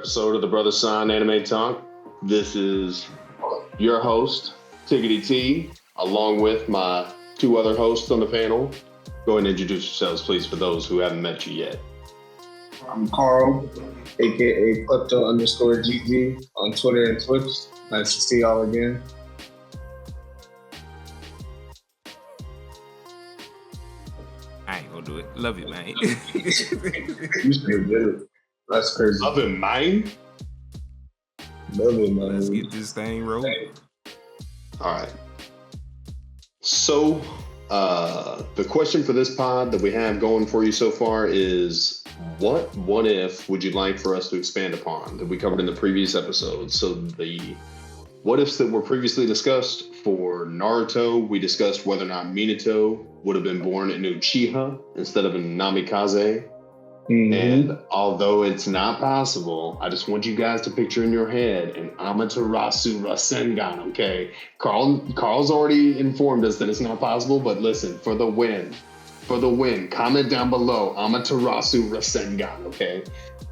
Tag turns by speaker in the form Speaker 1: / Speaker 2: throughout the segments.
Speaker 1: episode of the Brother Sign Anime Talk. This is your host, Tiggity T, along with my two other hosts on the panel. Go ahead and introduce yourselves, please, for those who haven't met you yet.
Speaker 2: I'm Carl, aka Klepto_GG on Twitter and Twitch. Nice to see y'all again.
Speaker 3: I ain't gonna do it. Love you, man.
Speaker 2: You should have did it. That's crazy.
Speaker 1: Love and mine?
Speaker 2: Love it, man.
Speaker 3: Let's get this thing rolling.
Speaker 1: All right. So, the question for this pod that we have going for you so far is, what if would you like for us to expand upon that we covered in the previous episodes? So the what ifs that were previously discussed for Naruto, we discussed whether or not Minato would have been born an Uchiha instead of a Namikaze.
Speaker 2: Mm-hmm.
Speaker 1: And although it's not possible, I just want you guys to picture in your head an Amaterasu Rasengan, okay? Carl's already informed us that it's not possible, but listen, for the win, comment down below, Amaterasu Rasengan, okay?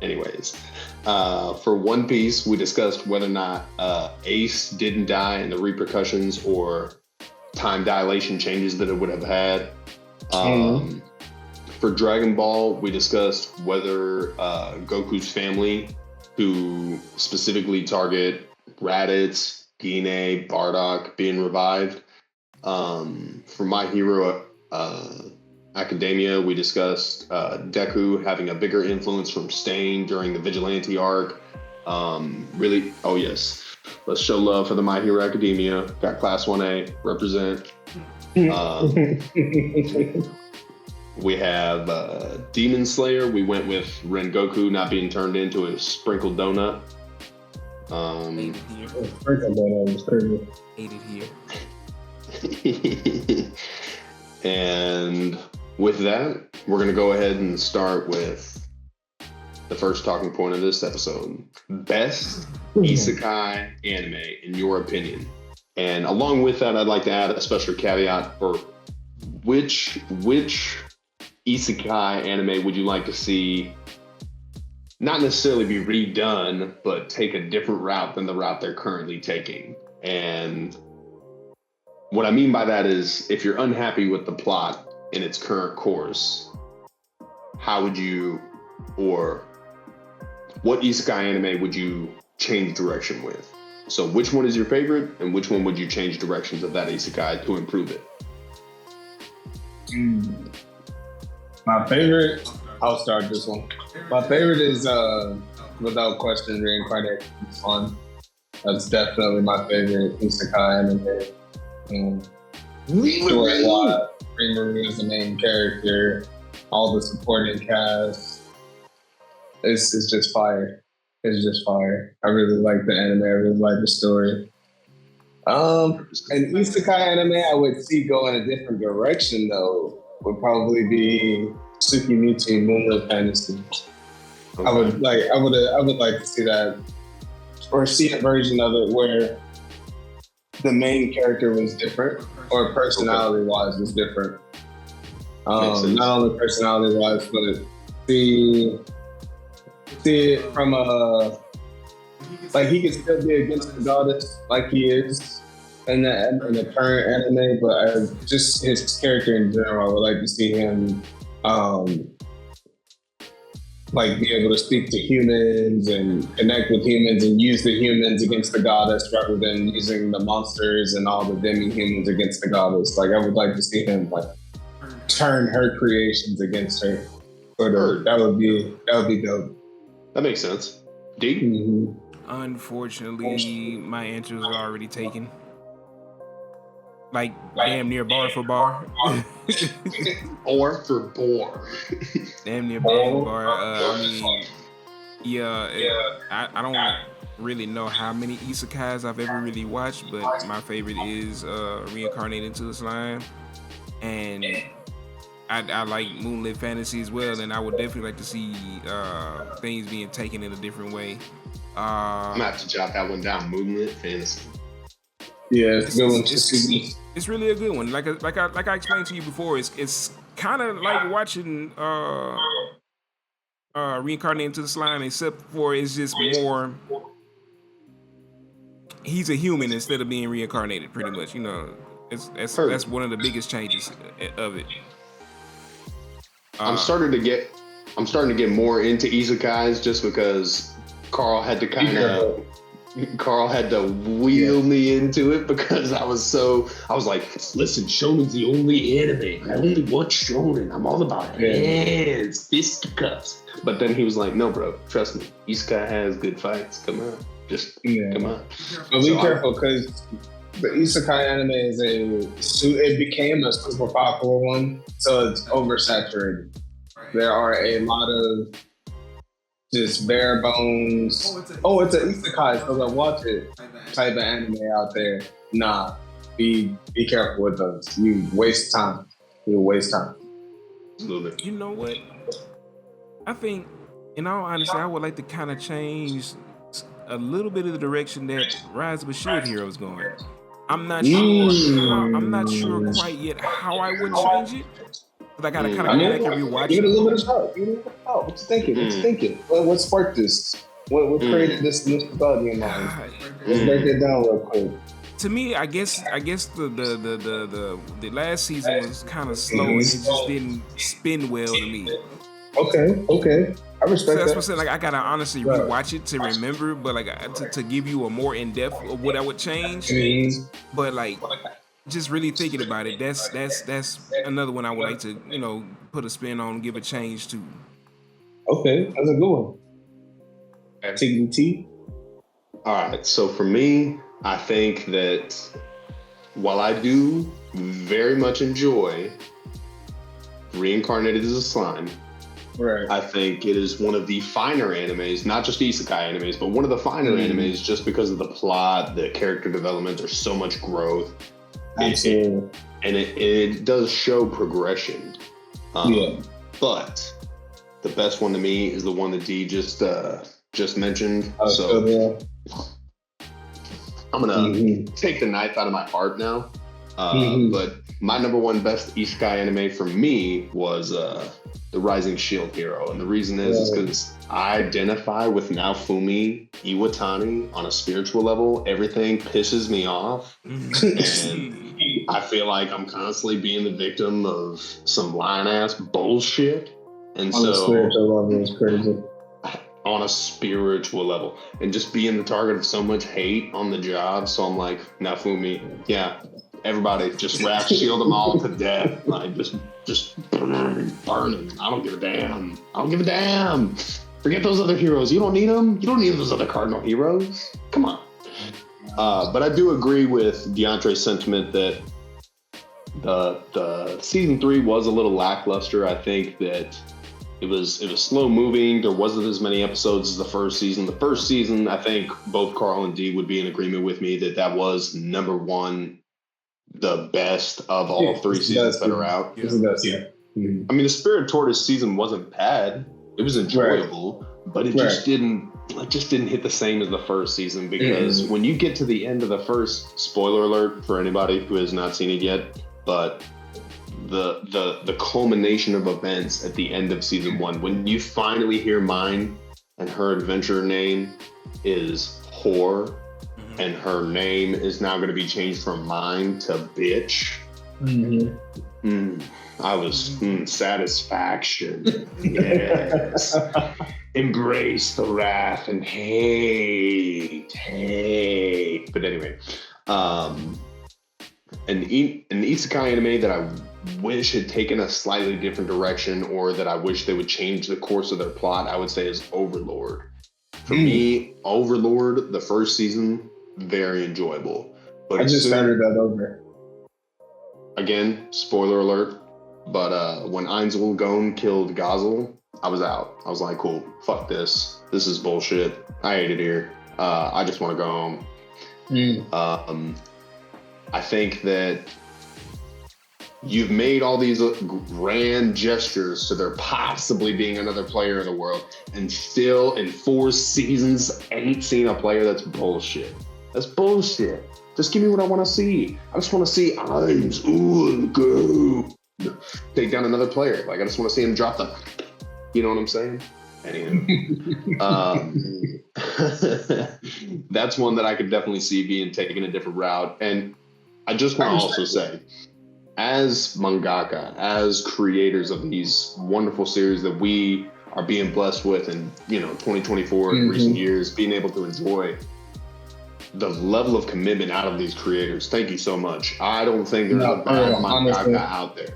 Speaker 1: Anyways, for One Piece, we discussed whether or not Ace didn't die and the repercussions or time dilation changes that it would have had. For Dragon Ball, we discussed whether Goku's family, who specifically target Raditz, Gine, Bardock being revived. For My Hero Academia, we discussed Deku having a bigger influence from Stain during the Vigilante arc. Oh yes, let's show love for the My Hero Academia. Got Class 1A, represent. We have Demon Slayer. We went with Rengoku not being turned into a sprinkled donut.
Speaker 2: Sprinkled donut was crazy.
Speaker 3: Ate it here.
Speaker 1: And with that, we're going to go ahead and start with the first talking point of this episode. Best isekai anime, in your opinion. And along with that, I'd like to add a special caveat for which isekai anime would you like to see not necessarily be redone, but take a different route than the route they're currently taking. And what I mean by that is, if you're unhappy with the plot in its current course, how would you, or what isekai anime would you change direction with? So which one is your favorite, and which one would you change directions of that isekai to improve it?
Speaker 2: My favorite, I'll start this one. My favorite is, without question, Reincarnate Sun. That's definitely my favorite isekai anime. Rimuru is the main character. All the supporting cast. It's just fire. It's just fire. I really like the anime. I really like the story. An isekai anime I would see go in a different direction though would probably be Tsukimichi Moonlit Fantasy. Okay. I would like to see that, or see a version of it where the main character was different, or personality-wise was different. Not only personality-wise, but see it from like he could still be against the goddess, like he is in the current anime, but just his character in general, I would like to see him like be able to speak to humans and connect with humans and use the humans against the goddess rather than using the monsters and all the demi-humans against the goddess. Like I would like to see him like turn her creations against her. That would be dope.
Speaker 1: That makes sense. D?
Speaker 2: Mm-hmm.
Speaker 3: Unfortunately, my answer is already taken. Like damn near bar for bar.
Speaker 1: Or for bore.
Speaker 3: Damn near bar for bar. I don't really know how many isekais I've ever really watched, but my favorite is Reincarnated into a Slime. And I like Moonlit Fantasy as well, and I would definitely like to see things being taken in a different way.
Speaker 1: I'm gonna have to jot that one down. Moonlit Fantasy.
Speaker 2: Yeah, it's a good one.
Speaker 3: It's really a good one. Like I explained to you before, it's kind of like watching reincarnated into the slime, except for it's just more. He's a human instead of being reincarnated. Pretty much, that's one of the biggest changes of it.
Speaker 1: I'm starting to get more into isekais just because Carl had to wheel me into it because I was like, listen, shonen's the only anime. I only watch shonen. I'm all about hands, fisticuffs. But then he was like, no, bro, trust me. Isekai has good fights. Come on. Come on.
Speaker 2: But be careful because the isekai anime it became a super popular one, so it's oversaturated. There are a lot of just bare bones. It's an isekai, so I watch it type of anime out there. Nah, be careful with those. You waste time.
Speaker 1: Absolutely.
Speaker 3: You know what? I think, in all honesty, I would like to kind of change a little bit of the direction that Rise of a Shield Hero is going. I'm not sure quite yet how I would change it. But I gotta kind of go back and rewatch it.
Speaker 2: Give it a little bit of thought. What you thinking? What sparked this? What created this thought in your mind? Let's break it down real quick.
Speaker 3: To me, I guess the last season was kind of slow and it just didn't spin well to me.
Speaker 2: Okay. I respect
Speaker 3: that's
Speaker 2: that.
Speaker 3: what I'm saying. Like I gotta honestly rewatch it to remember, but like to give you a more in depth of what I would change. But like just really thinking about it, that's another one I would like to put a spin on, give a change to.
Speaker 2: Okay, that's a good one. TBT.
Speaker 1: All right, so for me, I think that while I do very much enjoy Reincarnated as a Slime,
Speaker 2: right,
Speaker 1: I think it is one of the finer animes, not just isekai animes, but one of the finer animes just because of the plot, the character development, there's so much growth.
Speaker 2: Absolutely.
Speaker 1: It does show progression. But the best one to me is the one that D just mentioned. I'm gonna take the knife out of my heart now. But my number one best isekai anime for me was The Rising Shield Hero, and the reason is because I identify with Naofumi Iwatani on a spiritual level. Everything pisses me off, and I feel like I'm constantly being the victim of some lying-ass bullshit. And
Speaker 2: on a spiritual level is crazy.
Speaker 1: On a spiritual level, and just being the target of so much hate on the job. So I'm like, Naofumi, everybody just shield them all to death. Like just burn them. I don't give a damn. Forget those other heroes. You don't need them. You don't need those other cardinal heroes. Come on. But I do agree with DeAndre's sentiment that the season 3 was a little lackluster. I think that it was slow moving. There wasn't as many episodes as the first season. The first season, I think both Carl and D would be in agreement with me that was number one, the best of all 3 seasons that are out.
Speaker 2: It's the best, Mm-hmm.
Speaker 1: I mean, the Spirit Tortoise season wasn't bad. It was enjoyable, but it just didn't hit the same as the first season because when you get to the end of the first, spoiler alert for anybody who has not seen it yet, but the culmination of events at the end of season 1, when you finally hear Mine and her adventure name is Whore, and her name is now going to be changed from Mine to Bitch. I was satisfaction. Yes. Embrace the wrath and hate. But anyway, an isekai anime that I wish had taken a slightly different direction, or that I wish they would change the course of their plot, I would say is Overlord. For me, Overlord, the first season, very enjoyable. But
Speaker 2: I just started that over.
Speaker 1: Again, spoiler alert. But when Ainzel Gon killed Gazel, I was out. I was like, cool, fuck this. This is bullshit. I hate it here. I just want to go home. I think that you've made all these grand gestures to there possibly being another player in the world, and still in 4 seasons ain't seen a player. That's bullshit. That's bullshit. Just give me what I want to see. I just want to see Ainz go take down another player. Like, I just want to see him drop the, you know what I'm saying? Anywho, that's one that I could definitely see being taken a different route. And I just want to also say, as mangaka, as creators of these wonderful series that we are being blessed with in 2024 in recent years, being able to enjoy the level of commitment out of these creators. Thank you so much. I don't think there's a bad mangaka out there.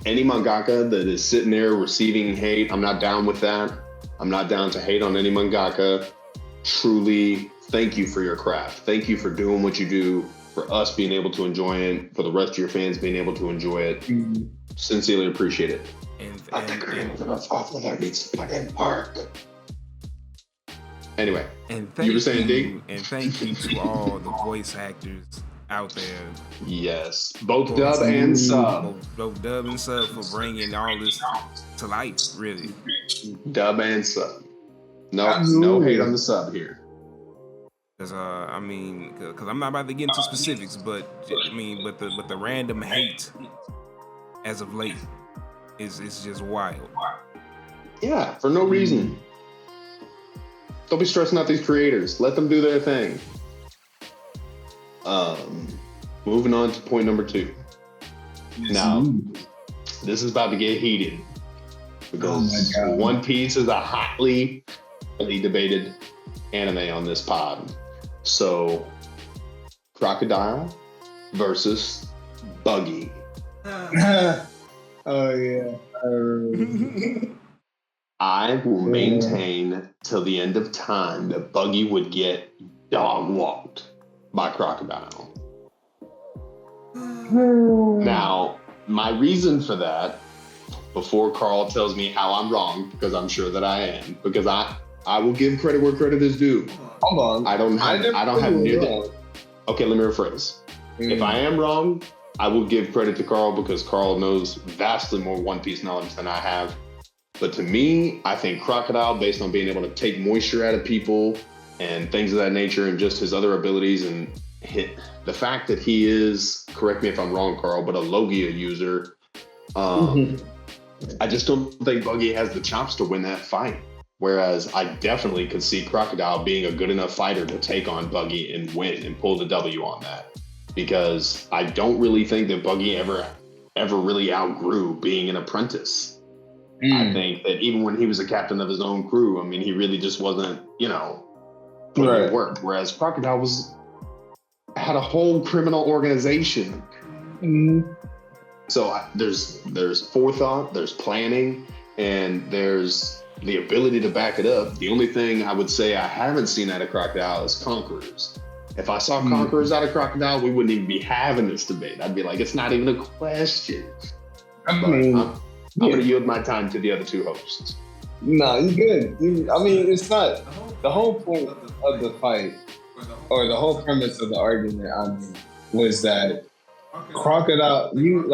Speaker 1: Any mangaka that is sitting there receiving hate, I'm not down with that. I'm not down to hate on any mangaka. Truly, thank you for your craft. Thank you for doing what you do, for us being able to enjoy it, for the rest of your fans being able to enjoy it. Sincerely appreciate it. Off of there needs to fucking work. Anyway,
Speaker 3: and
Speaker 1: you were saying, D?
Speaker 3: And thank you to all the voice actors out there.
Speaker 1: Yes, both dub and sub.
Speaker 3: Both dub and sub for bringing all this to life, really.
Speaker 1: Dub and sub. No hate on the sub here.
Speaker 3: Because because I'm not about to get into specifics, but the random hate as of late is just wild. Yeah,
Speaker 1: for no reason. Don't be stressing out these creators. Let them do their thing. Moving on to point number 2. Now, this is about to get heated because One Piece is a hotly debated anime on this pod. So, Crocodile versus Buggy.
Speaker 2: Oh yeah.
Speaker 1: I will maintain till the end of time that Buggy would get dog walked by Crocodile. Now, my reason for that, before Carl tells me how I'm wrong, because I'm sure that I am, because I will give credit where credit is due.
Speaker 2: Hold on.
Speaker 1: I don't have near the. Okay, let me rephrase. If I am wrong, I will give credit to Carl because Carl knows vastly more One Piece knowledge than I have. But to me, I think Crocodile, based on being able to take moisture out of people and things of that nature, and just his other abilities, and the fact that he is, correct me if I'm wrong, Carl, but a Logia user, I just don't think Buggy has the chops to win that fight. Whereas I definitely could see Crocodile being a good enough fighter to take on Buggy and win and pull the W on that. Because I don't really think that Buggy ever really outgrew being an apprentice. I think that even when he was a captain of his own crew, I mean, he really just wasn't, putting in work. Whereas Crocodile had a whole criminal organization. So there's forethought, there's planning, and there's the ability to back it up. The only thing I would say I haven't seen out of Crocodile is Conquerors. If I saw Conquerors out of Crocodile, we wouldn't even be having this debate. I'd be like, it's not even a question. I'm going to yield my time to the other two hosts.
Speaker 2: No, you're good. It's not the whole point of the fight, or the whole premise of the argument, was that Crocodile, you've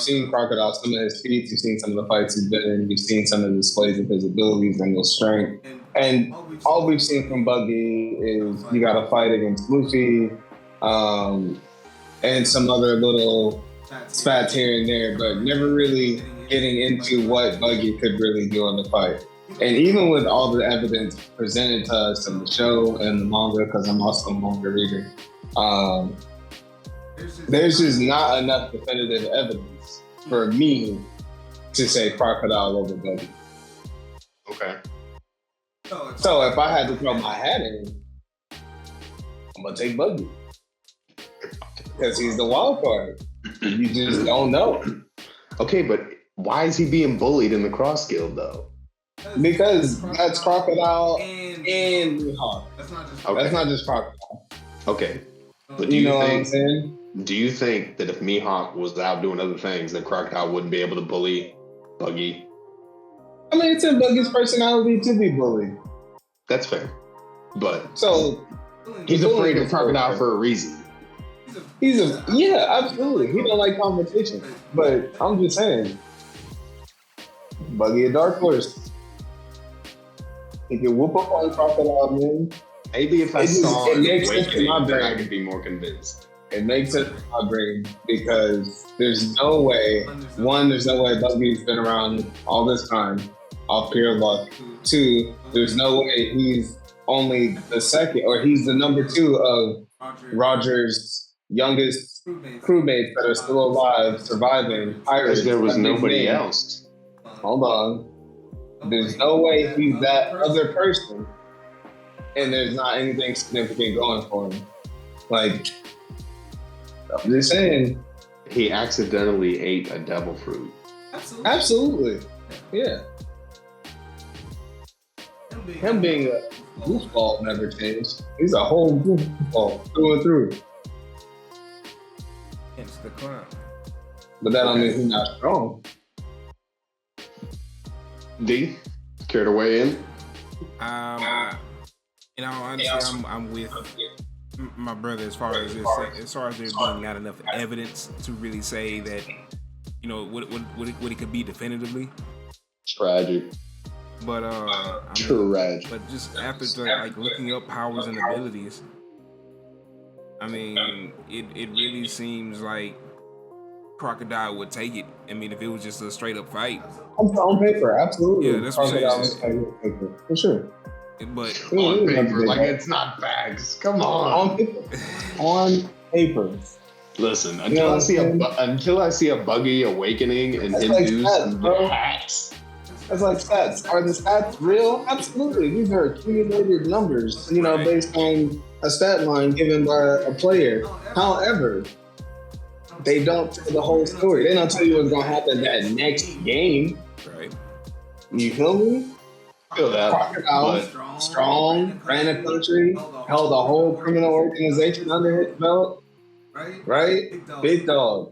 Speaker 2: seen Crocodile, some of his feats, you've seen some of the fights he's been in, you've seen some of the displays of his abilities and his strength. And all we've seen from Buggy is you got to fight against Luffy, and some other little spats here and there, but never really getting into what Buggy could really do in the fight. And even with all the evidence presented to us in the show and the manga, because I'm also a manga reader, there's just not enough definitive evidence for me to say Crocodile over Buggy.
Speaker 1: Okay.
Speaker 2: So if I had to throw my hat in, I'm gonna take Buggy because he's the wild card. You just don't know.
Speaker 1: Okay, but why is he being bullied in the Cross Guild though?
Speaker 2: Because that's Crocodile and Mihawk. That's not just Crocodile.
Speaker 1: Okay, but
Speaker 2: what I'm saying?
Speaker 1: Do you think that if Mihawk was out doing other things, that Crocodile wouldn't be able to bully Buggy?
Speaker 2: I mean, it's in Buggy's personality to be bullied.
Speaker 1: That's fair, but
Speaker 2: so
Speaker 1: he's afraid of Crocodile for a reason.
Speaker 2: Yeah, absolutely. He don't like competition, but I'm just saying, Buggy a dark horse. He can whoop up on Crocodile, man.
Speaker 1: Maybe if I saw
Speaker 2: it makes sense in my brain.
Speaker 1: I could be more convinced.
Speaker 2: It makes sense in my brain because there's no way Buggy's been around all this time. off pure luck. 2, there's no way he's only the second, or he's the number 2 of Roger's youngest crewmates that are still alive, surviving. Pirates.
Speaker 1: Because there was
Speaker 2: that big
Speaker 1: nobody
Speaker 2: name.
Speaker 1: else.
Speaker 2: Hold on. There's no way he's that other person, and there's not anything significant going for him. Like, I'm just saying.
Speaker 1: He accidentally ate a devil fruit.
Speaker 2: Absolutely. Yeah. Him being a goofball never changed. He's a whole goofball through and through.
Speaker 3: Hence the clown.
Speaker 2: But that don't mean he's not strong.
Speaker 1: D, care to weigh in?
Speaker 3: You know, honestly, I'm with my brother as far as there being not enough evidence to really say that, you know, what it could be definitively.
Speaker 1: Tragic.
Speaker 3: But
Speaker 1: Tragic.
Speaker 3: but just after like looking up powers and abilities, I mean, it really seems like Crocodile would take it. I mean, if it was just a straight up fight.
Speaker 2: On paper, absolutely.
Speaker 3: Yeah, that's what I'm saying.
Speaker 2: For sure.
Speaker 3: But
Speaker 1: On paper, like it's not facts. Come on.
Speaker 2: On paper.
Speaker 1: Listen, until I see a buggy awakening and Hindus and hats.
Speaker 2: That's like stats. Are the stats real? Absolutely. These are accumulated numbers, you know, based on a stat line given by a player. However, they don't tell the whole story. They don't tell you what's gonna happen that next game.
Speaker 3: Right.
Speaker 2: You feel me?
Speaker 1: Feel that.
Speaker 2: Crocodile, strong, ran a country, held a whole criminal organization under his belt. Right? Big dog.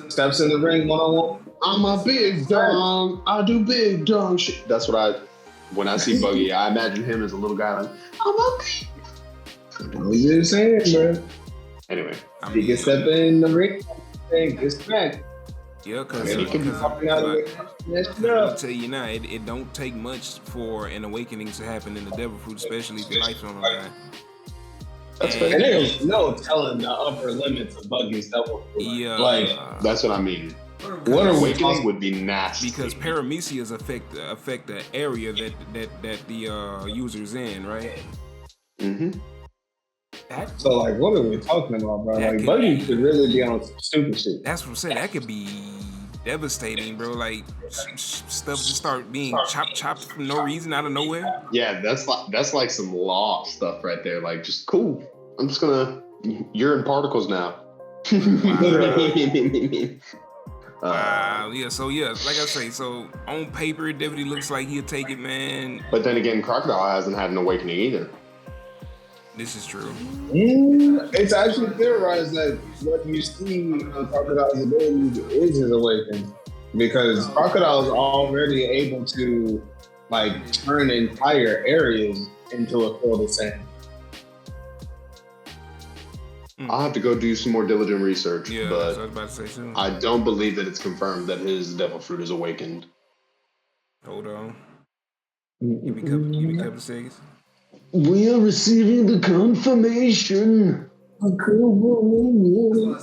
Speaker 2: Steps in the ring one-on-one.
Speaker 1: I'm a big dog. I do big dog shit. That's what when I see Buggy, I imagine him as a little guy like, I'm a big.
Speaker 2: I'm just saying, bro.
Speaker 1: Anyway.
Speaker 2: He can step in the ring and get smacked.
Speaker 3: Yeah, because
Speaker 2: I'll
Speaker 3: tell you now, it don't take much for an awakening to happen in the devil fruit, especially if your life's on the line.
Speaker 1: That's fair.
Speaker 2: And there's no telling the upper limits of Buggy's devil fruit.
Speaker 3: Yeah,
Speaker 1: like that's what I mean.
Speaker 2: What are
Speaker 1: awakening would be nasty
Speaker 3: because paramecias affect the area that the user's in, right?
Speaker 1: Mm-hmm.
Speaker 2: So like, what are we talking about, bro? Like, Buggy could really be on some stupid shit.
Speaker 3: That's what I'm saying. That could be devastating, bro. Like stuff just start being chopped for no reason out of nowhere.
Speaker 1: Yeah, that's like some law stuff right there. Like, just cool. I'm just gonna. You're in particles now.
Speaker 3: Yeah, so yeah, like I say, so on paper it definitely looks like he'll take it, man.
Speaker 1: But then again, Crocodile hasn't had an awakening either.
Speaker 3: This is true.
Speaker 2: It's actually theorized that what you see on Crocodile's abilities is his awakening, because Crocodile is already able to like turn entire areas into a field of sand.
Speaker 1: I'll have to go do some more diligent research,
Speaker 3: Yeah,
Speaker 1: but
Speaker 3: so I was about to say soon.
Speaker 1: I don't believe that it's confirmed that his devil fruit is awakened.
Speaker 3: Hold on. Give me a couple of seconds.
Speaker 1: We are receiving the confirmation.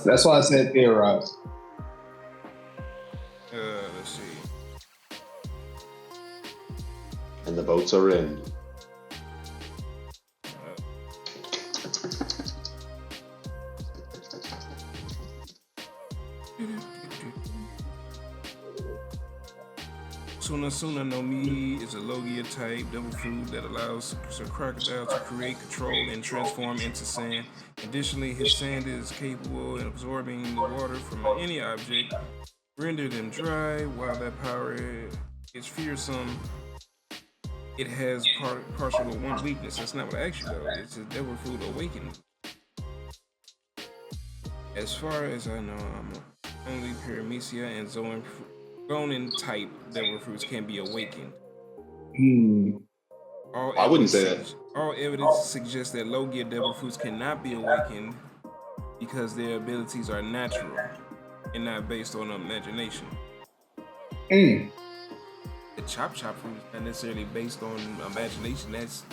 Speaker 2: That's why I said theorized.
Speaker 3: Let's see.
Speaker 1: And the votes are in.
Speaker 3: Suna no Mi is a Logia type devil fruit that allows a crocodile to create, control, and transform into sand. Additionally, his sand is capable of absorbing the water from any object, render them dry. While that power is fearsome, it has partial one weakness. That's not what I asked you though. It's a devil fruit awakened. As far as I know, only Paramecia and Zonin type devil fruits can be awakened.
Speaker 1: I wouldn't say that.
Speaker 3: All evidence suggests that Logia devil fruits cannot be awakened because their abilities are natural and not based on imagination. The chop fruit is not necessarily based on imagination. That's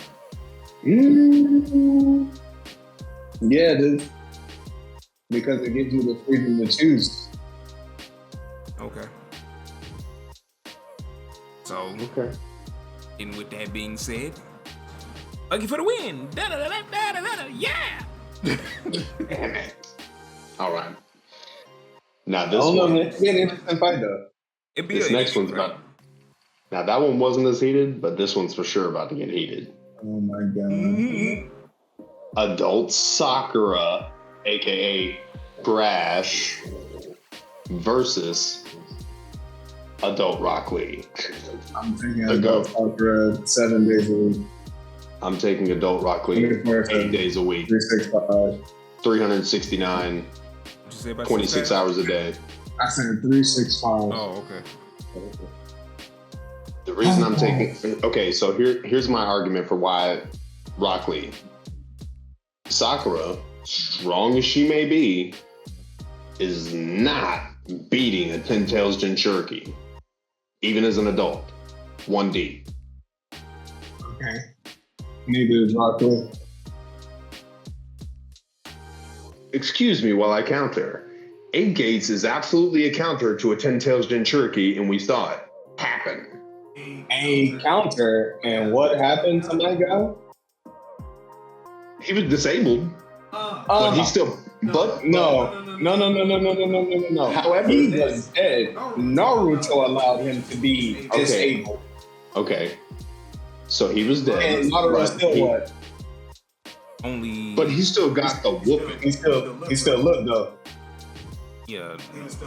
Speaker 2: yeah, it is. Because it gives you the freedom to choose.
Speaker 3: okay. So,
Speaker 1: Okay.
Speaker 3: and with that being said, Lucky for the win. Yeah.
Speaker 1: Damn it. All right. Now this
Speaker 2: Oh no,
Speaker 1: one.
Speaker 2: man. It's an interesting fight though.
Speaker 1: This next one's about. Now that one wasn't as heated, but this one's for sure about to get heated.
Speaker 2: Oh my god.
Speaker 3: Mm-hmm.
Speaker 1: Adult Sakura, aka Crash, versus Adult Rock Lee.
Speaker 2: I'm taking
Speaker 1: The
Speaker 2: Adult
Speaker 1: GOAT.
Speaker 2: Sakura 7 days a week.
Speaker 1: I'm taking Adult Rock Lee 8 days a week,
Speaker 2: 365.
Speaker 1: 369, 26 hours a day.
Speaker 2: I said 365.
Speaker 3: Oh, okay.
Speaker 1: The reason I'm taking so here's my argument for why Rock Lee. Sakura, strong as she may be, is not beating a 10 Tails Jinchuriki, even as an adult. 1D.
Speaker 2: Okay. Neither is Rock Lee.
Speaker 1: Excuse me while I counter. 8 Gates is absolutely a counter to a 10 Tails Jinchuriki, and we saw it happen.
Speaker 2: A counter, and what happened to my guy?
Speaker 1: He was disabled, but he still. But
Speaker 2: No.
Speaker 1: However,
Speaker 2: he was dead. Naruto allowed him to be disabled.
Speaker 1: Okay. So he was dead.
Speaker 2: And Naruto still what?
Speaker 3: Only.
Speaker 1: But he still got the whooping.
Speaker 2: He still looked though.
Speaker 3: Yeah.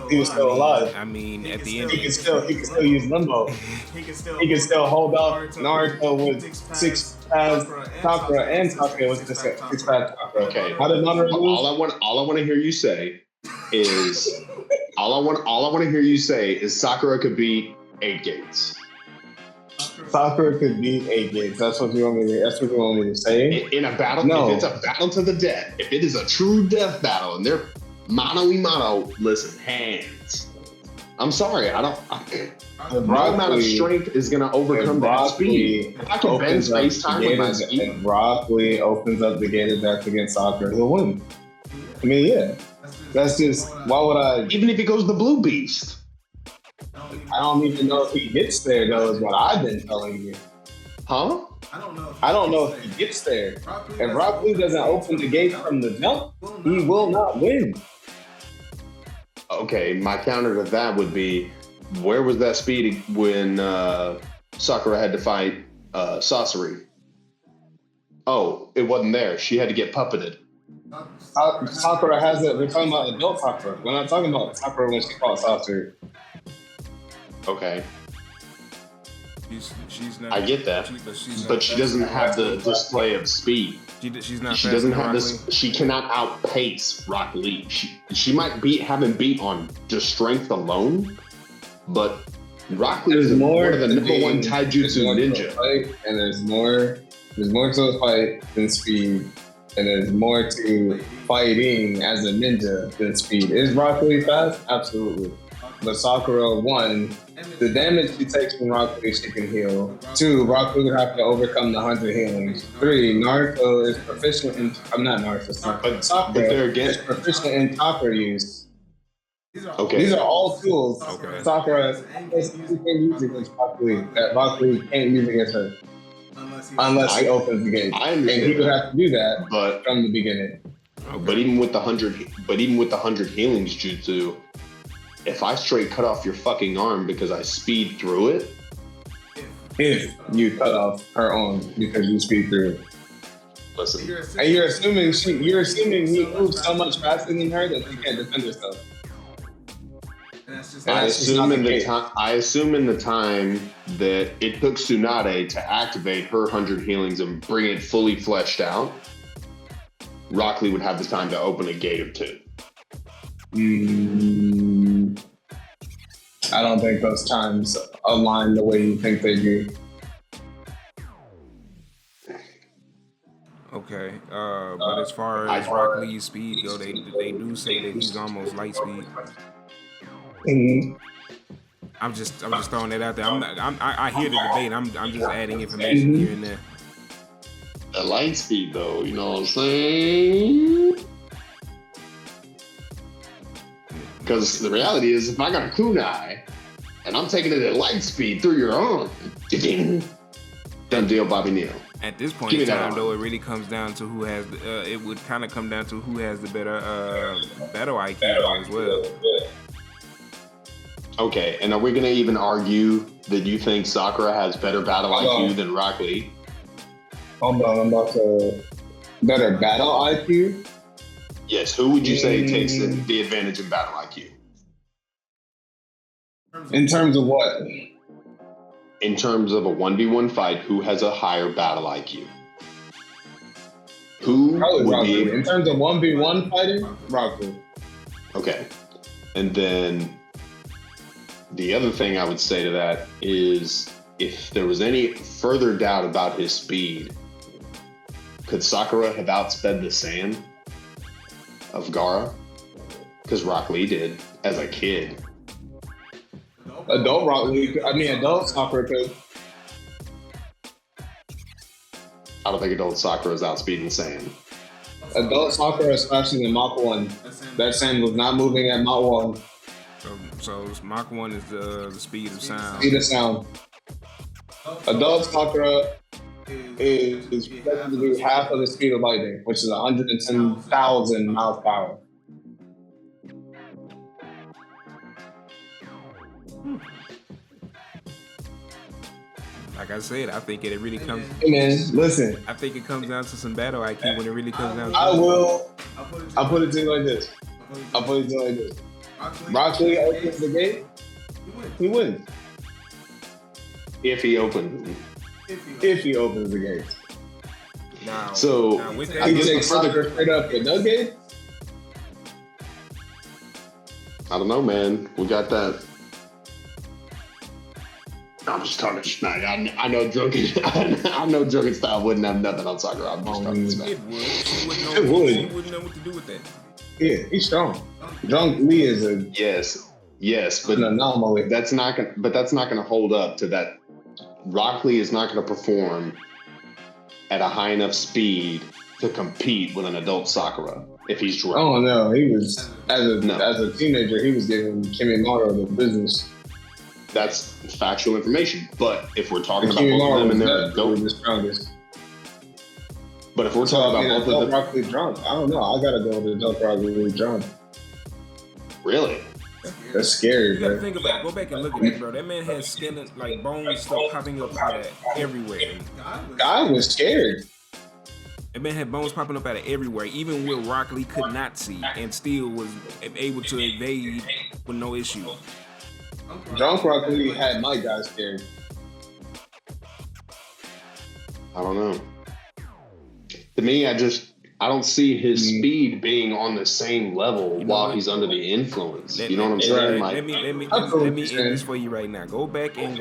Speaker 2: He was still alive.
Speaker 3: I mean, at the end.
Speaker 2: He can still use limbo. He can still hold off Naruto with 6 paths Sakura, and Sakura with 6 paths Sakura.
Speaker 1: Okay.
Speaker 2: How did Naruto lose?
Speaker 1: All I want to hear you say is all I want to hear you say is Sakura could beat 8 Gates.
Speaker 2: Sakura could beat 8 Gates. That's what you want me to say?
Speaker 1: In a battle,
Speaker 2: No.
Speaker 1: if it's a battle to the death, if it is a true death battle and they're mano, listen, hands. I'm sorry, no amount of strength is going to overcome that speed. If I can bend space time with my speed.
Speaker 2: If Rock Lee opens up the gate attack against Sakura, he'll win. I mean, yeah. That's just, why would I?
Speaker 1: Even if he goes the Blue Beast.
Speaker 2: I don't even know if he gets there, though, is what I've been telling you.
Speaker 1: Huh?
Speaker 2: I don't know if he gets there. If Rock Lee doesn't open the gate from the jump, he will not win.
Speaker 1: Okay, my counter to that would be, where was that speed when Sakura had to fight Sasori? Oh, it wasn't there. She had to get puppeted.
Speaker 2: Sakura has it. We're talking about adult Sakura. We're not talking about Sakura when she fought Sasori.
Speaker 1: Okay.
Speaker 3: She's not.
Speaker 1: I get that, but she doesn't have the display of speed.
Speaker 3: She's not.
Speaker 1: She doesn't have this. She cannot outpace Rock Lee. She might have him beat on just strength alone, but Rock Lee is one of the number one taijutsu ninja.
Speaker 2: And there's more to a fight than speed, and there's more to fighting as a ninja than speed. Is Rock Lee fast? Absolutely. But Sakura, 1, the damage she takes from Rock Lee, she can heal. 2, Rock Lee would have to overcome the 100 healings. 3, Naruto is proficient in. I'm not Naruto, but Sakura is proficient in chakra use.
Speaker 1: Okay.
Speaker 2: These are all tools.
Speaker 3: Okay.
Speaker 2: Sakura can't use against Rock Lee. That Rock Lee can't use against her unless he opens the gate.
Speaker 1: I understand,
Speaker 2: and he would have to do that
Speaker 1: but
Speaker 2: from the beginning.
Speaker 3: Okay.
Speaker 1: But even with the 100 healings jutsu, if I straight cut off your fucking arm because I speed through it,
Speaker 2: If you cut off her arm because you speed through it.
Speaker 1: listen.
Speaker 2: And you're assuming he moves so much faster than her that she can't defend herself.
Speaker 1: I assume in the time that it took Tsunade to activate her 100 healings and bring it fully fleshed out, Rock Lee would have the time to open a gate of 2.
Speaker 2: I don't think those times align the way you think they do.
Speaker 3: Okay, but as far as Rock Lee's speed go, they do say that he's almost light speed.
Speaker 2: Mm-hmm.
Speaker 3: I'm just throwing that out there. I hear the debate. I'm just adding information here and there.
Speaker 1: The light speed, though, you know what I'm saying? Because the reality is, if I got a kunai and I'm taking it at light speed through your arm. Done deal, Bobby Neal.
Speaker 3: At this point in time, though, it really comes down to who has it would kind of come down to who has the better battle IQ as well.
Speaker 1: Okay, and are we going to even argue that you think Sakura has better battle IQ than Rock Lee?
Speaker 2: Hold on, I'm about to... Better battle IQ?
Speaker 1: Yes, who would you say takes the advantage in battle IQ?
Speaker 2: In terms of what?
Speaker 1: In terms of a 1v1 fight, who has a higher battle IQ? Who
Speaker 2: Probably
Speaker 1: would
Speaker 2: Rock
Speaker 1: be
Speaker 2: Lee. In terms of 1v1 fighting, Rock Lee.
Speaker 1: Okay. And then the other thing I would say to that is if there was any further doubt about his speed, could Sakura have outsped the Saiyan of Gaara? Because Rock Lee did as a kid.
Speaker 2: Adult Rock Lee, adult Sakura could.
Speaker 1: I don't think adult Sakura is outspeeding Saiyan.
Speaker 2: Adult Sakura, especially in Mach 1. That Saiyan was not moving at Mach 1.
Speaker 3: So Mach 1 is the speed of sound.
Speaker 2: Speed of sound. Adult Sakura is expected to be half of the speed of lightning, which is 110,000 miles per hour.
Speaker 3: Like I said, I think it really comes.
Speaker 2: Hey man, listen.
Speaker 3: I think it comes down to some battle IQ when it really comes down to.
Speaker 2: I'll put it to you like this. Rock Lee opens the gate, he wins.
Speaker 1: If he opens.
Speaker 2: If he opens the gate.
Speaker 3: Now,
Speaker 1: with that,
Speaker 2: he takes Sakura straight up the nugget.
Speaker 1: I don't know, man. We got that. I'm just talking smack. I know drunken. I know drunken style wouldn't have nothing on Sakura. I'm just talking smack.
Speaker 3: It would. She wouldn't know what to do with that.
Speaker 2: Yeah, he's strong. Drunk Lee is a
Speaker 1: yes, but
Speaker 2: an anomaly.
Speaker 1: That's not gonna hold up to that. Rock Lee is not gonna perform at a high enough speed to compete with an adult Sakura if he's drunk.
Speaker 2: Oh no, he was as a teenager. He was giving Kimimaro the business.
Speaker 1: That's factual information. But if we're talking about
Speaker 2: Kimimaro
Speaker 1: both of them and they're
Speaker 2: the strongest.
Speaker 1: But if we're talking about both of them,
Speaker 2: Rock Lee drunk. I don't know. I gotta go with adult Rock Lee drunk.
Speaker 1: Really?
Speaker 2: That's scary,
Speaker 3: You gotta
Speaker 2: bro.
Speaker 3: think about it. Go back and look at it, bro. That man had skin, like bones stuff popping up out of everywhere.
Speaker 2: Guy was scared.
Speaker 3: That man had bones popping up out of everywhere, even where Rock Lee could not see, and still was able to evade with no issue.
Speaker 2: Drunk Rock Lee had my guy scared.
Speaker 1: I don't know. To me, I don't see his speed being on the same level while he's under the influence. You know what I'm saying?
Speaker 3: Let me end this for you right now. Go back and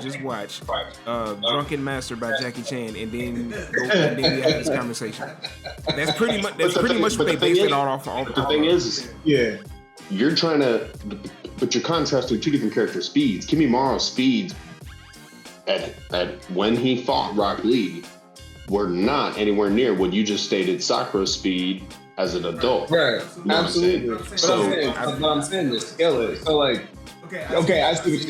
Speaker 3: just watch Drunken Master by Jackie Chan, and then we have this conversation. That's pretty much what they based it all off.
Speaker 1: The thing is,
Speaker 2: yeah,
Speaker 1: you're trying to, but you're contrasting two different character speeds. Kimimara's speeds at when he fought Rock Lee were not anywhere near what you just stated Sakura's speed as an adult.
Speaker 2: right,
Speaker 1: You know
Speaker 2: absolutely.
Speaker 1: what I'm saying?
Speaker 2: But I'm saying to scale it. So like, okay, I see what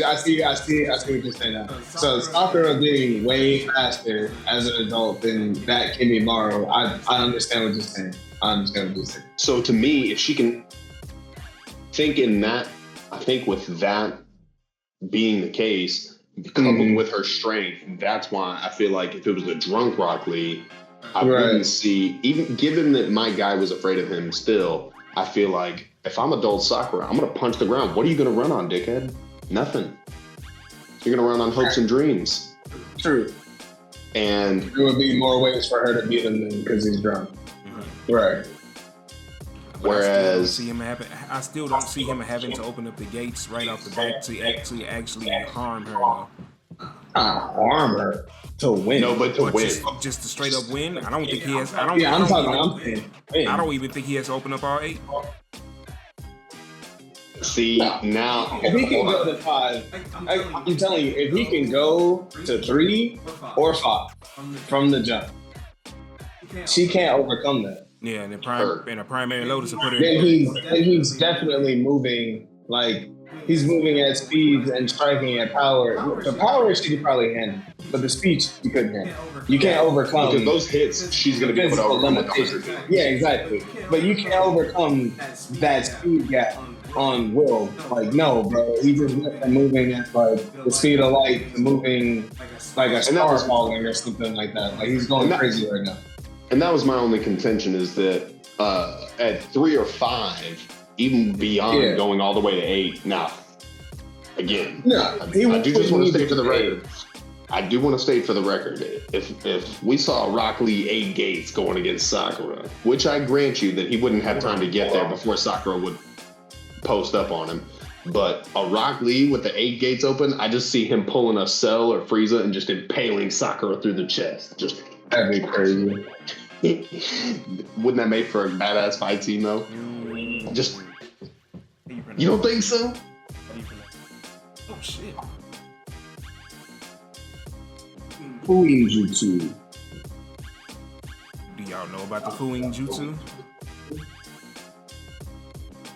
Speaker 2: you're saying now. So Sakura being way faster as an adult than that Kimimaro, I understand what you're saying.
Speaker 1: So to me, if she can think in that, I think with that being the case, coupled with her strength, that's why I feel like if it was a drunk Rock Lee, I wouldn't see, even given that my guy was afraid of him still, I feel like if I'm adult Sakura, I'm going to punch the ground. What are you going to run on, dickhead? Nothing. You're going to run on hopes and dreams.
Speaker 2: True.
Speaker 1: And
Speaker 2: there would be more ways for her to beat him because he's drunk. Right.
Speaker 1: Whereas
Speaker 3: I still don't see him having to open up the gates right off the bat to actually harm her.
Speaker 2: Harm her to win.
Speaker 1: No, but to win.
Speaker 3: Just to straight up win. I don't think he has.
Speaker 2: I'm
Speaker 3: don't even think he has to open up all 8.
Speaker 1: See, now
Speaker 2: if he can go to 5, I'm telling you, if he can go to 3 or 5 from the jump, she can't overcome that.
Speaker 3: Yeah, and a primary lotus to put her
Speaker 2: then he's definitely moving like he's moving at speeds and striking at power. The power she could probably handle, but the speed she couldn't handle. You can't overcome
Speaker 1: because those hits she's going to be put over limitations.
Speaker 2: Yeah, exactly. But you can't overcome that speed gap on Will. Like, no, bro. He just moving at like the speed of light, moving like a star falling or something like that. Like he's going crazy right now.
Speaker 1: And that was my only contention is that at 3 or 5, even beyond going all the way to 8. Now, again, I do just want to state for the record. I do want to state for the record, if we saw Rock Lee 8 gates going against Sakura, which I grant you that he wouldn't have time to get there before Sakura would post up on him. But a Rock Lee with the 8 gates open, I just see him pulling a Cell or Frieza and just impaling Sakura through the chest. Just
Speaker 2: that'd be crazy.
Speaker 1: Wouldn't that make for a badass fight scene though? Just you don't think so?
Speaker 3: Oh shit.
Speaker 2: Fooing Jutsu.
Speaker 3: Do y'all know about the Fooing Jutsu?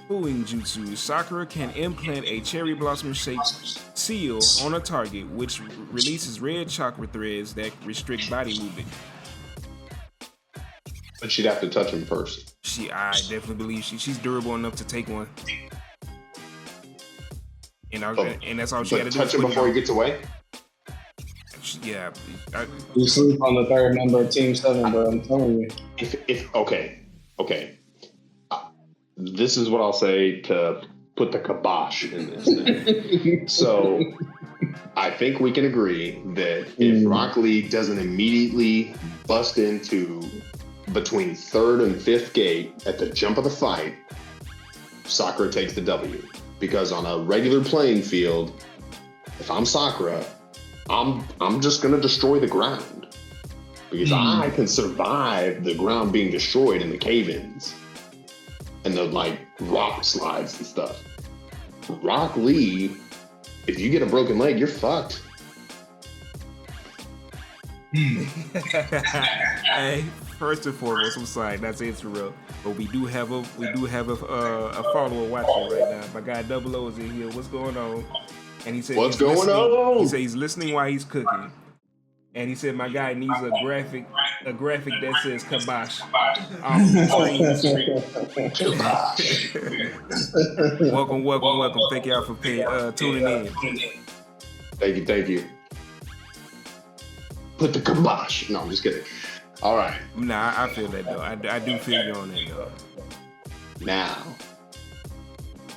Speaker 3: Fooing Jutsu. Sakura can implant a cherry blossom shaped seal on a target, which releases red chakra threads that restrict body movement.
Speaker 1: But she'd have to touch him first.
Speaker 3: I definitely believe she's durable enough to take one. And that's all she had to do.
Speaker 1: Touch him before he gets away?
Speaker 3: Yeah.
Speaker 2: You sleep on the third member of Team 7, bro. I'm telling you.
Speaker 1: Okay. This is what I'll say to put the kibosh in this thing. So, I think we can agree that if Rock Lee doesn't immediately bust into between 3rd and 5th gate at the jump of the fight, Sakura takes the W. Because on a regular playing field, if I'm Sakura, I'm just gonna destroy the ground. Because I can survive the ground being destroyed in the cave-ins and the like rock slides and stuff. Rock Lee, if you get a broken leg, you're fucked.
Speaker 3: Hey, first and foremost, I'm sorry, that's Israel, but we do have a follower watching right now. My guy Double O is in here. What's going on? And he said,
Speaker 1: "What's going on?"
Speaker 3: He said he's listening while he's cooking. And he said my guy needs a graphic that says kibosh. Welcome. Thank y'all for tuning in.
Speaker 1: Thank you. Put the kibosh. No, I'm just kidding. All right.
Speaker 3: Nah, I feel that though. I do feel you on that though.
Speaker 1: Now,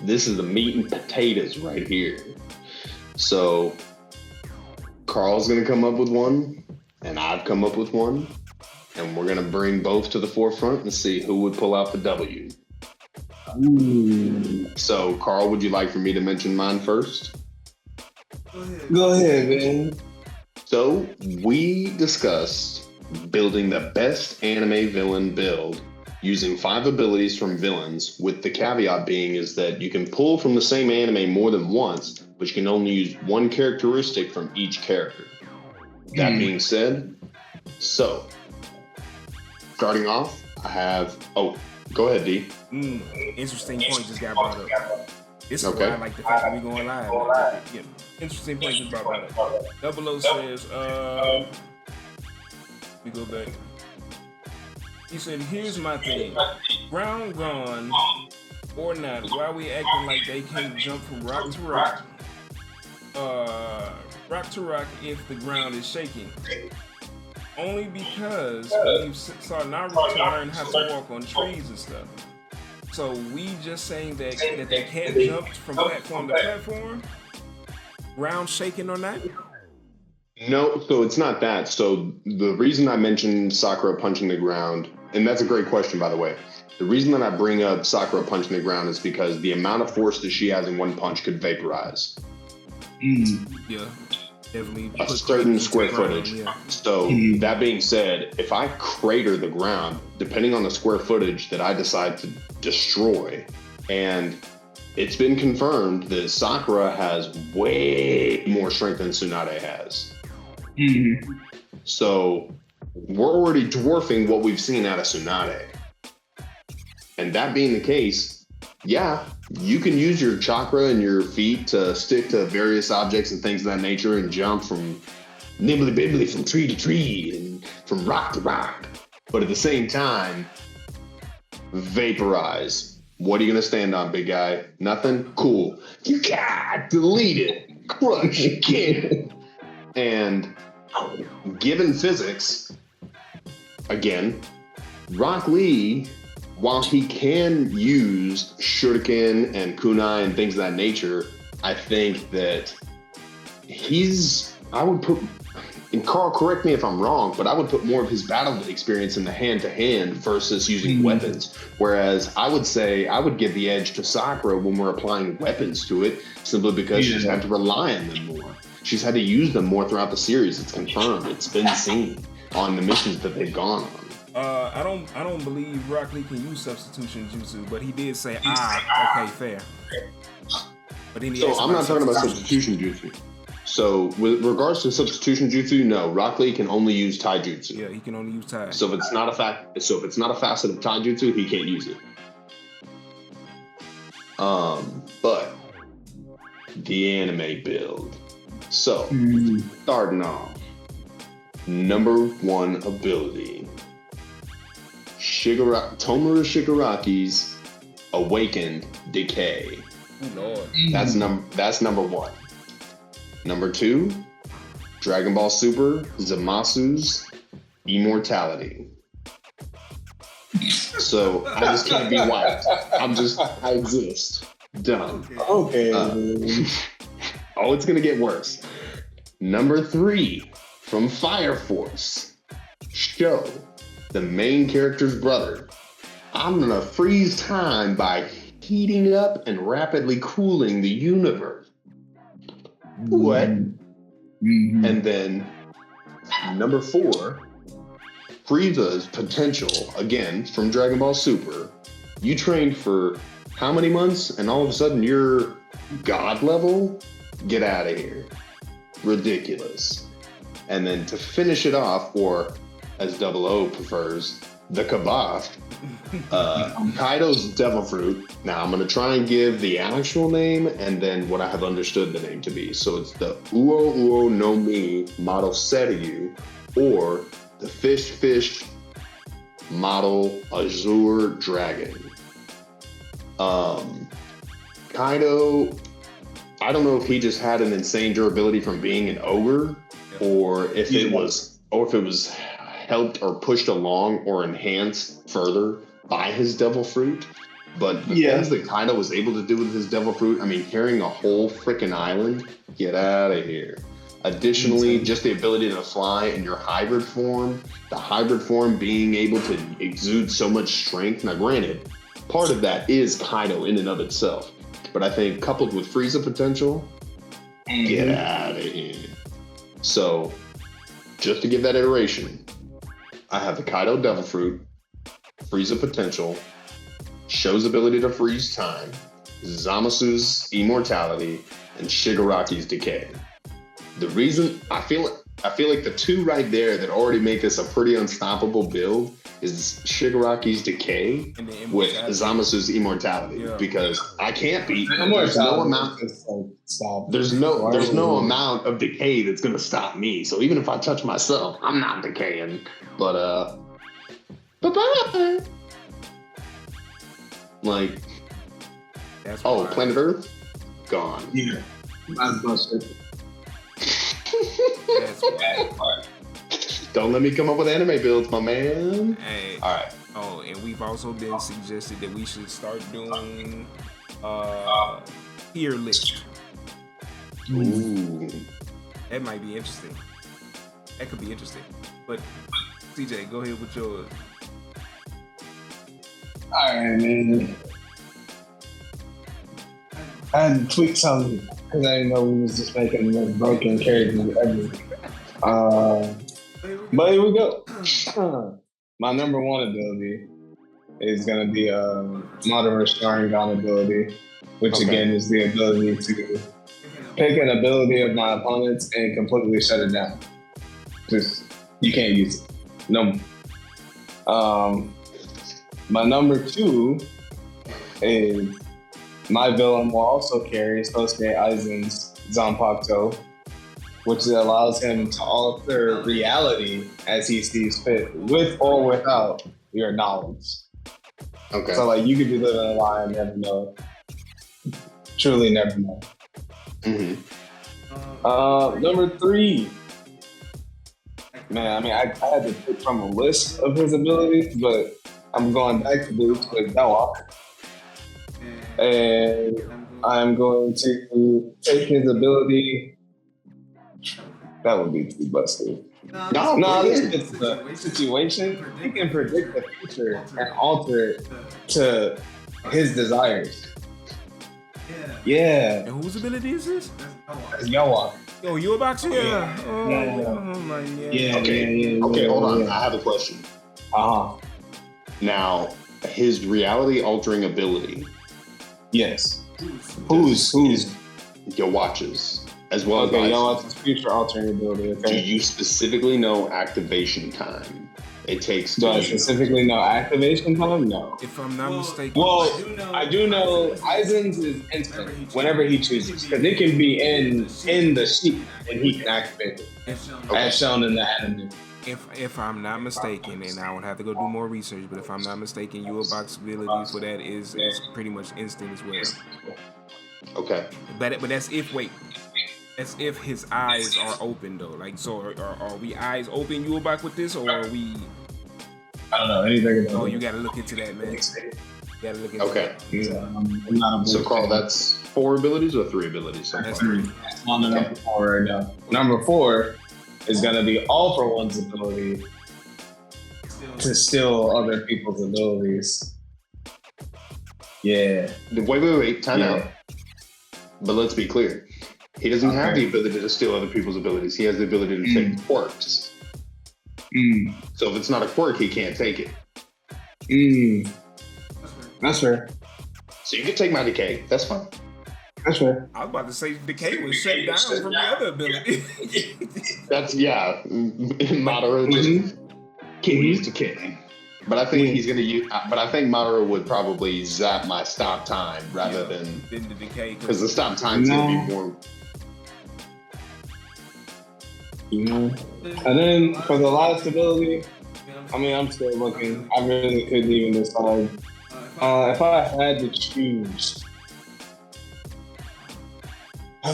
Speaker 1: this is the meat and potatoes right here. So, Carl's gonna come up with one, and I've come up with one, and we're gonna bring both to the forefront and see who would pull out the W. So, Carl, would you like for me to mention mine first?
Speaker 2: Go ahead, man.
Speaker 1: So, we discussed building the best anime villain build using 5 abilities from villains, with the caveat being is that you can pull from the same anime more than once, but you can only use one characteristic from each character. That being said, so, starting off, I have... Oh, go ahead, D.
Speaker 3: Interesting point just got brought up. This is why I like the fact that we're going live. Yeah, interesting point just brought up. Double O says, we go back. He said, here's my thing. Ground gone or not, why are we acting like they can't jump from rock to rock? Rock to rock if the ground is shaking. Only because we saw Naruto learn how to walk on trees and stuff. So we just saying that they can't jump from platform to platform? Ground shaking or not?
Speaker 1: No, so it's not that. So the reason I mentioned Sakura punching the ground, and that's a great question, by the way. The reason that I bring up Sakura punching the ground is because the amount of force that she has in one punch could vaporize.
Speaker 3: Yeah, definitely.
Speaker 1: A certain square footage. Yeah. So that being said, if I crater the ground, depending on the square footage that I decide to destroy, and it's been confirmed that Sakura has way more strength than Tsunade has. So we're already dwarfing what we've seen out of Tsunade. And that being the case, yeah, you can use your chakra and your feet to stick to various objects and things of that nature and jump from nibbly bibbly from tree to tree and from rock to rock. But at the same time, vaporize. What are you gonna stand on, big guy? Nothing? Cool. You got delete it. Crush again. And given physics, again, Rock Lee, while he can use shuriken and kunai and things of that nature, I think that I would put, and Carl, correct me if I'm wrong, but I would put more of his battle experience in the hand-to-hand versus using weapons. Whereas I would say I would give the edge to Sakura when we're applying weapons to it, simply because she's had to rely on them more. She's had to use them more throughout the series. It's confirmed. It's been seen on the missions that they've gone on.
Speaker 3: I don't believe Rock Lee can use substitution jutsu, but he did say okay, fair. But then
Speaker 1: I'm not talking about substitution jutsu. So with regards to substitution jutsu, no, Rock Lee can only use taijutsu.
Speaker 3: Yeah, he can only use tai.
Speaker 1: So if it's not a facet of taijutsu, he can't use it. But the anime build. So starting off, number 1 ability. Tomura Shigaraki's Awakened Decay.
Speaker 3: Oh Lord.
Speaker 1: That's number 1. Number 2, Dragon Ball Super Zamasu's Immortality. So I just can't be wiped. I exist. Done.
Speaker 2: Okay.
Speaker 1: It's gonna get worse. Number 3, from Fire Force, Sho, the main character's brother. I'm gonna freeze time by heating up and rapidly cooling the universe. What? And then number 4, Frieza's potential, again, from Dragon Ball Super. You trained for how many months, and all of a sudden you're God level? Get out of here. Ridiculous. And then to finish it off, or as 00 prefers, the Kabath, Kaido's Devil Fruit. Now I'm going to try and give the actual name and then what I have understood the name to be. So it's the Uo Uo no Mi Model Seryu, or the Fish Model Azure Dragon. Kaido, I don't know if he just had an insane durability from being an ogre, or if it was helped or pushed along or enhanced further by his devil fruit. But the things that Kaido was able to do with his devil fruit, I mean, carrying a whole freaking island, get out of here. Additionally, just the ability to fly in your hybrid form, the hybrid form being able to exude so much strength. Now, granted, part of that is Kaido in and of itself. But I think coupled with Frieza potential, get out of here. So, just to give that iteration, I have the Kaido Devil Fruit, Frieza potential, Sho's ability to freeze time, Zamasu's immortality, and Shigaraki's decay. The reason I feel like the 2 right there that already make this a pretty unstoppable build is Shigaraki's decay with Zamasu's immortality, because I can't beat. There's no amount of decay that's gonna stop me. So even if I touch myself, I'm not decaying. But like, Planet Earth, gone.
Speaker 2: Yeah, that's busted.
Speaker 1: Don't let me come up with anime builds, my man.
Speaker 3: Hey.
Speaker 1: All right.
Speaker 3: Oh, and we've also been suggested that we should start doing tier list.
Speaker 1: Ooh.
Speaker 3: That might be interesting. That could be interesting. But CJ, go ahead with yours.
Speaker 2: Alright, man. I had to tweak something because I didn't know we was just making the most broken characters ever. But here we go. My number 1 ability is going to be Moderate Sharingan ability, which again is the ability to pick an ability of my opponents and completely shut it down. Just, you can't use it. No. My number 2 is My villain will also carry Sosuke Aizen's Zanpakuto, which allows him to alter reality as he sees fit, with or without your knowledge.
Speaker 1: Okay.
Speaker 2: So, like, you could be living a lie and never know. Truly never know. Number 3. Man, I mean, I had to pick from a list of his abilities, but I'm going back to Boots with Dawak. And I'm going to take his ability. That would be too busted. No, this is the situation. He can predict the future and alter it to his desires. Yeah.
Speaker 3: And whose ability is this?
Speaker 2: That's Yawak.
Speaker 3: Oh, you a boxer? Yeah. Oh my god.
Speaker 1: Okay, hold on. I have a question. Now, his reality altering ability.
Speaker 2: Yes. Who's?
Speaker 1: Yawatches, as well as
Speaker 2: Yawatches' future altering ability. Okay.
Speaker 1: Do you specifically know activation time it takes?
Speaker 2: Do I specifically know activation time? No.
Speaker 3: If I'm not mistaken.
Speaker 2: Well, I do know Aizen's is instant whenever he chooses, because it can be in the sheet and he can activate it, as shown in the anime.
Speaker 3: If I'm not mistaken, and I would have to go do more research, but if I'm not mistaken, Yuobak's ability for that is pretty much instant as well.
Speaker 1: Okay.
Speaker 3: But that's if his eyes are open though. Like, so are we eyes open, Yuobak, with this, or are we?
Speaker 2: I don't know anything about.
Speaker 3: Oh, you gotta look into that, man. You gotta look into that.
Speaker 2: Yeah, I'm not a
Speaker 1: so, Carl, that's 4 abilities or 3 abilities? So
Speaker 3: that's 3.
Speaker 2: I'm on the number 4 right now. Number 4 is gonna be All for One's ability to steal other people's abilities. Yeah.
Speaker 1: Wait. Time out. But let's be clear. He doesn't have the ability to steal other people's abilities. He has the ability to take quirks. So if it's not a quirk, he can't take it.
Speaker 2: That's fair.
Speaker 1: So you can take my decay. That's fine.
Speaker 2: That's fair.
Speaker 3: I was about to say decay was shut down from the other ability.
Speaker 1: That's Madara just can't use decay. But I think he's gonna use. But I think Madara would probably zap my stop time rather than
Speaker 3: the decay,
Speaker 1: because the stop time's gonna be more.
Speaker 2: And then for the last ability, I mean, I'm still looking. I really couldn't even decide. If I had to choose, I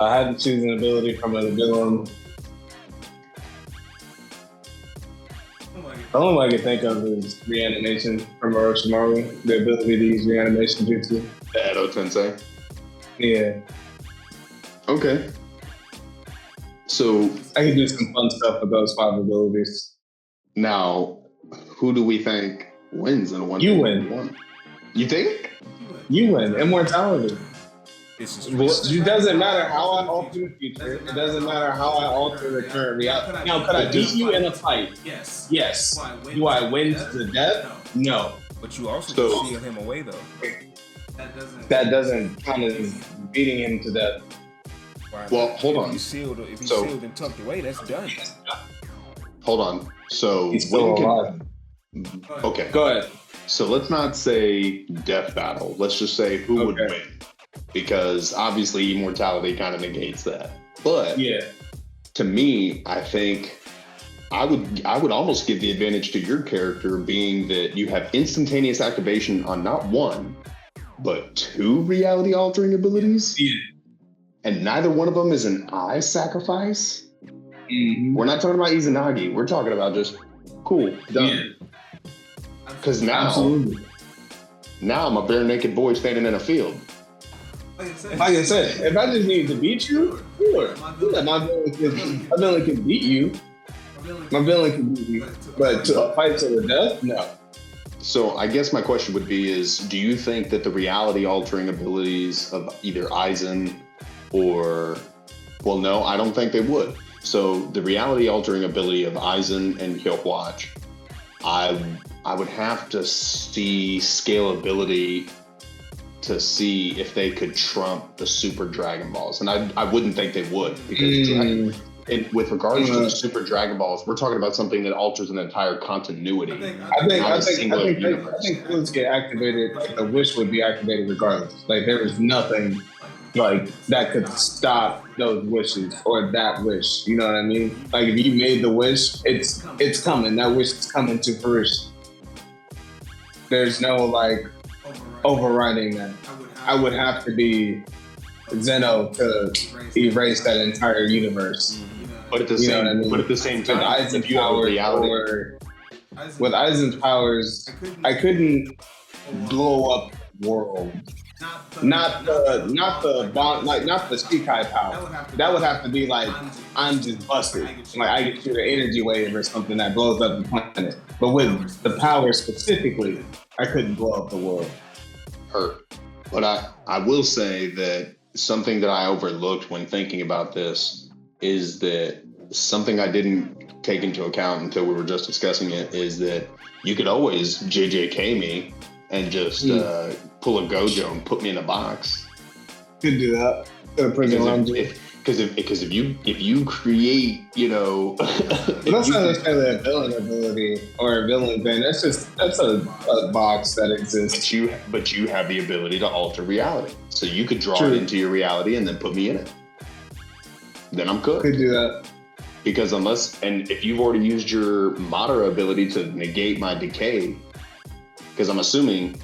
Speaker 2: had to choose an ability from a villain. The only one I can think of is reanimation from Orochimaru. The ability to use reanimation jutsu.
Speaker 1: Edo Tensei.
Speaker 2: Yeah.
Speaker 1: Okay. So
Speaker 2: I can do some fun stuff with those 5 abilities.
Speaker 1: Now, who do we think wins in a 1v1?
Speaker 2: You win.
Speaker 1: You think?
Speaker 2: You win. Immortality.
Speaker 3: This
Speaker 2: It doesn't matter how I alter the future. It doesn't matter how I alter the current reality. Now, could I beat you in a fight? Yes. Do I win to death? No.
Speaker 3: But you also can seal him away though.
Speaker 2: That doesn't count as beating him to death.
Speaker 1: Well, hold on.
Speaker 3: If he's sealed and tucked away, that's done.
Speaker 1: Hold on. So
Speaker 2: He's still alive.
Speaker 1: Okay.
Speaker 2: Go ahead.
Speaker 1: So let's not say death battle. Let's just say who would win. Because obviously immortality kind of negates that. But to me, I think I would almost give the advantage to your character, being that you have instantaneous activation on not 1, but 2 reality altering abilities.
Speaker 2: Yeah.
Speaker 1: And neither one of them is an eye sacrifice.
Speaker 2: Mm-hmm.
Speaker 1: We're not talking about Izanagi. We're talking about just cool, done. Because now I'm a bare naked boy standing in a field.
Speaker 2: Like I said, if I just need to beat you, sure. My villain can beat you. My villain can beat you. But to fight to the death, no.
Speaker 1: So I guess my question would be is, do you think that the reality altering abilities of either Aizen or, well, no, I don't think they would. So the reality altering ability of Aizen and Hyowatch, I would have to see scalability to see if they could trump the Super Dragon Balls. And I wouldn't think they would, because with regards to the Super Dragon Balls, we're talking about something that alters an entire continuity.
Speaker 2: I think those get activated. Like the wish would be activated regardless. Like there is nothing like that could stop those wishes or that wish. You know what I mean? Like if you made the wish, it's coming. That wish is coming to fruition. There's no like overriding that. I would have to be Zeno to erase that entire universe.
Speaker 1: But at the same time,
Speaker 2: with Aizen's powers, I couldn't blow up world. Not the bond, like not the Shikai power. That would have to be like I'm just busted. Like I get shoot an energy wave or something that blows up the planet. But with the power specifically, I couldn't blow up the world.
Speaker 1: But I will say that something that I overlooked when thinking about this is that something I didn't take into account until we were just discussing it is that you could always JJK me and just pull a Gojo and put me in a box.
Speaker 2: Could do that.
Speaker 1: Because if you create,
Speaker 2: that's not necessarily a villain ability or a villain thing. That's a box that exists.
Speaker 1: But you have the ability to alter reality, so you could draw it into your reality and then put me in it. Then I'm cooked.
Speaker 2: Could do that.
Speaker 1: Because if you've already used your Madara ability to negate my decay, because I'm assuming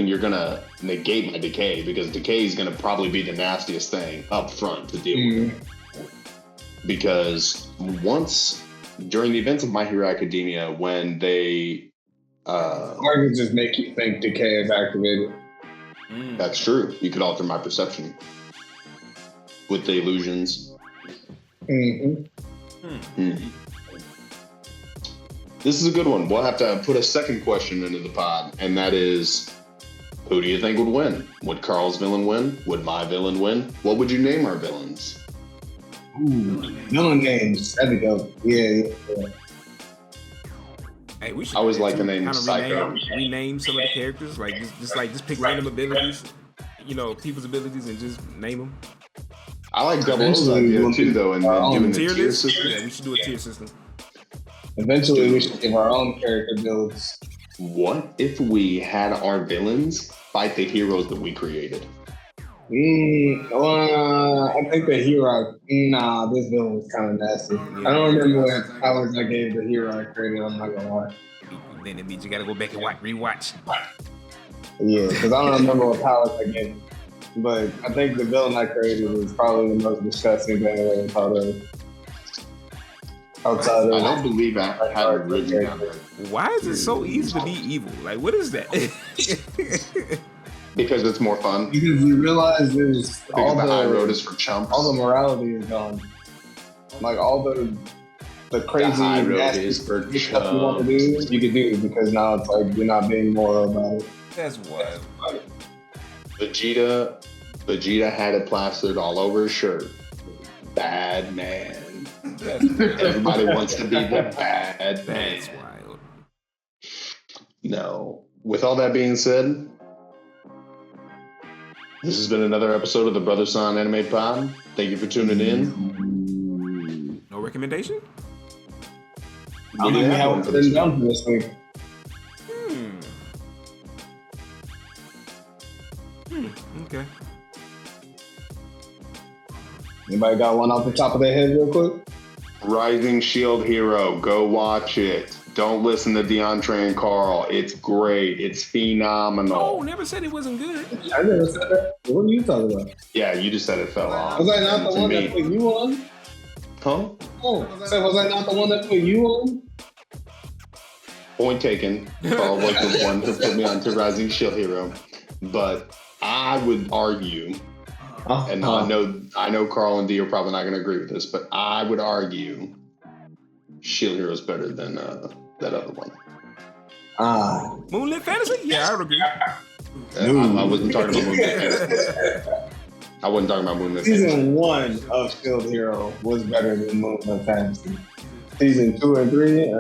Speaker 1: you're gonna negate my decay, because decay is gonna probably be the nastiest thing up front to deal with. Because once during the events of My Hero Academia, when they
Speaker 2: or it could just make you think decay is activated.
Speaker 1: That's true. You could alter my perception with the illusions. This is a good one. We'll have to put a second question into the pod, and that is, who do you think would win? Would Carl's villain win? Would my villain win? What would you name our villains?
Speaker 2: Villain names. That'd be dope. Yeah.
Speaker 3: Hey, we should
Speaker 1: I always like the name Psycho.
Speaker 3: Rename some of the characters, like just pick random abilities, people's abilities, and just name them.
Speaker 1: I like Double O's idea too, though, and doing the
Speaker 3: tier
Speaker 1: system.
Speaker 3: Yeah, we should do a tier system.
Speaker 2: Eventually, we should give our own character builds.
Speaker 1: What if we had our villains fight the heroes that we created?
Speaker 2: I think the hero. This villain was kind of nasty. I don't remember what powers I gave the hero I created. I'm not gonna lie.
Speaker 3: Then it means you gotta go back and rewatch.
Speaker 2: Yeah, because I don't remember what powers I gave. But I think the villain I created was probably the most disgusting thing I ever thought of. Outside of,
Speaker 1: I don't believe I had it written down.
Speaker 3: Why is it so easy to be evil? Like, what is that?
Speaker 1: Because it's more fun.
Speaker 2: Because you realize there's
Speaker 1: all the high road is for chumps.
Speaker 2: All the morality is gone. Like all the crazy
Speaker 1: high road is for
Speaker 2: stuff you want to do, you can do because now it's like you're not being moral about it.
Speaker 3: That's wild.
Speaker 1: Vegeta had it plastered all over his shirt. Bad man. Everybody wants to be the bad man.
Speaker 3: That's wild.
Speaker 1: No. With all that being said, this has been another episode of the Brother Son Anime Pod. Thank you for tuning in.
Speaker 3: No recommendation?
Speaker 2: I don't even have one written down for this week.
Speaker 3: Okay.
Speaker 2: Anybody got one off the top of their head real quick?
Speaker 1: Rising Shield Hero. Go watch it. Don't listen to DeAndre and Carl. It's great. It's phenomenal.
Speaker 3: Oh, never said it wasn't good.
Speaker 2: I never said that. What are you talking about?
Speaker 1: Yeah, you just said it fell off.
Speaker 2: Was I not the one that put you on?
Speaker 1: Huh?
Speaker 2: Oh, so was I not the one that put you on?
Speaker 1: Point taken. Carl was the one who put me on to Rising Shield Hero. But I would argue, and I know Carl and D are probably not going to agree with this, but I would argue Shield Hero is better than that other one.
Speaker 3: Moonlit Fantasy? Yeah, I would agree.
Speaker 1: I wasn't talking about Moonlit Fantasy. I wasn't talking about Moonlit Fantasy.
Speaker 2: Season 1 of Shield Hero was better than Moonlit Fantasy. Season 2 and 3,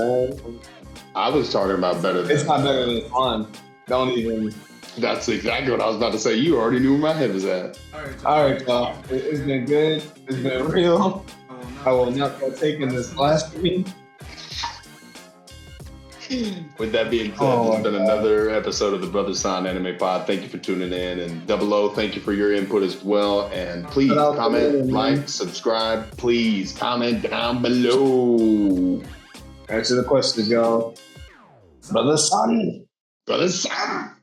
Speaker 1: I was talking about better than...
Speaker 2: It's not better than fun. Don't even...
Speaker 1: That's exactly what I was about to say. You already knew where my head was at.
Speaker 2: All right, y'all. It's been good. It's been real. I will not partake in this blasphemy.
Speaker 1: With that being said, this has been another episode of the Brother Son Anime Pod. Thank you for tuning in. And Double O, thank you for your input as well. And please comment, like, subscribe. Please comment down below.
Speaker 2: Answer the questions, y'all. Brother Son.
Speaker 1: Brother Son.